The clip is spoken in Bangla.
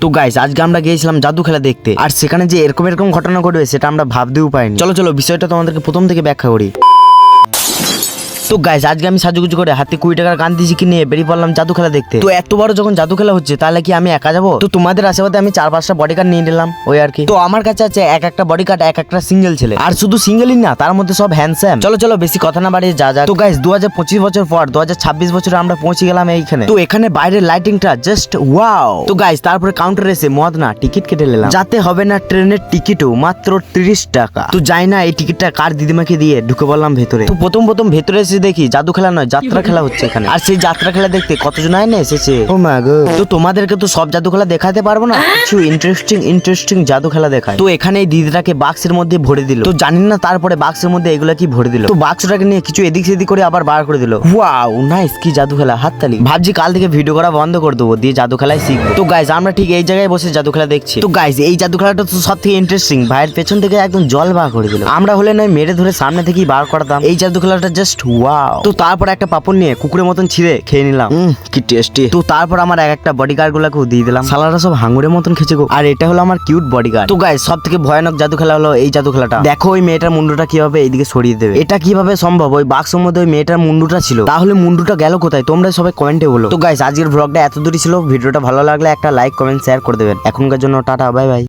তো গাইস আজকে আমরা গিয়েছিলাম জাদু খেলা দেখতে, আর সেখানে যে এরকম এরকম ঘটনা ঘটবে সেটা আমরা ভাবতেও পারিনি। চলো চলো বিষয়টা তোমাদেরকে প্রথম থেকে ব্যাখ্যা করি। তো গাইস আজকে আমি সাজুগুজু করে হাতে 20 টাকার গান্ধী জিকে নিয়ে বেরিয়ে পড়লাম জাদু খেলা দেখতে। তো এত বড় যখন জাদু খেলা হচ্ছে তাহলে কি আমি একা যাবো? তো তোমাদের আশেপাশে আমি 4-5টা বডিগার্ড নিয়ে নিলাম ওই আর কি। তো আমার কাছে আছে এক একটা বডিগার্ড এক একটা সিঙ্গেল ছেলে, আর শুধু সিঙ্গেলই না তার মধ্যে সব হ্যান্ডসাম। চলো চলো বেশি কথা না বাড়িয়ে যা যা। তো গাইস 2025 বছর পর 2026 বছরে আমরা পৌঁছে গেলাম এইখানে। তো এখানে বাইরের লাইটিংটা জাস্ট ওয়াও। তো গাইস তারপরে কাউন্টারে এসে মদ না টিকিট কেটে নিলাম, যাতে হবে না ট্রেনের টিকিটও মাত্র 30 টাকা। তো যাই না এই টিকিটটা কার দিদিমাকে দিয়ে ঢুকে পড়লাম ভেতরে। তো প্রথম ভেতরে এসে দেখি জাদু খেলা নয় যাত্রা খেলা হচ্ছে এখানে, আর সেই যাত্রা খেলা দেখতে কতজন আয় না এসেছে। ও মা গো। তো তোমাদেরকে তো সব জাদু খেলা দেখাতে পারবো না, কিছু ইন্টারেস্টিং জাদু খেলা দেখায়। তো এখানে এই দিদিটাকে বাক্সের মধ্যে ভরে দিল। তো জানি না তারপরে বাক্সের মধ্যে এগুলা কি ভরে দিল। তো বাক্সটাকে নিয়ে কিছু এদিক সেদিক করে আবার বার করে দিল। ওয়াও নাইস, কি জাদু খেলা, হাততালি। ভাবছি কাল থেকে ভিডিও করা বন্ধ করে দেবো, দিয়ে জাদু খেলায় শিখবো। তো গাইজ আমরা ঠিক এই জায়গায় বসে জাদু খেলা দেখছি। তো গাইজ এই জাদু খেলাটা তো সব থেকে ইন্টারেস্টিং, ভাইয়ের পেছন থেকে একদম জল বার করে দিল। আমরা হলে নয় মেরে ধরে সামনে থেকেই বার করতাম। এই জাদু খেলাটা জাস্ট ওয়াও। তো তারপর একটা পাপড় নিয়ে কুকুরের মতন ছিঁড়ে খেয়ে নিলাম, কি টেস্টি। তো তারপর আমার এক একটা বডিগার্ড গুলাকেও দিয়ে দিলাম, সালারা সব হাঙ্গুরের মতন খেছে গো। আর এটা হলো আমার কিউট বডিগার্ড। তো গাইজ সব থেকে ভয়ানক জাদু খেলা হলো এই জাদু খেলাটা। দেখো ওই মেয়েটার মুন্ডুটা কিভাবে এইদিকে সরিয়ে দেবে, এটা কিভাবে সম্ভব? ওই বাক্সের মধ্যে ওই মেয়েটার মুন্ডুটা ছিল, তাহলে মুন্ডুটা গেল কোথায়? তোমরা সবাই কমেন্টে বলো। তো গাইজ আজকের ব্লগটা এত দূরই ছিল। ভিডিওটা ভালো লাগলে একটা লাইক কমেন্ট শেয়ার করে দেবেন। এখনকার জন্য টাটা, বাই বাই।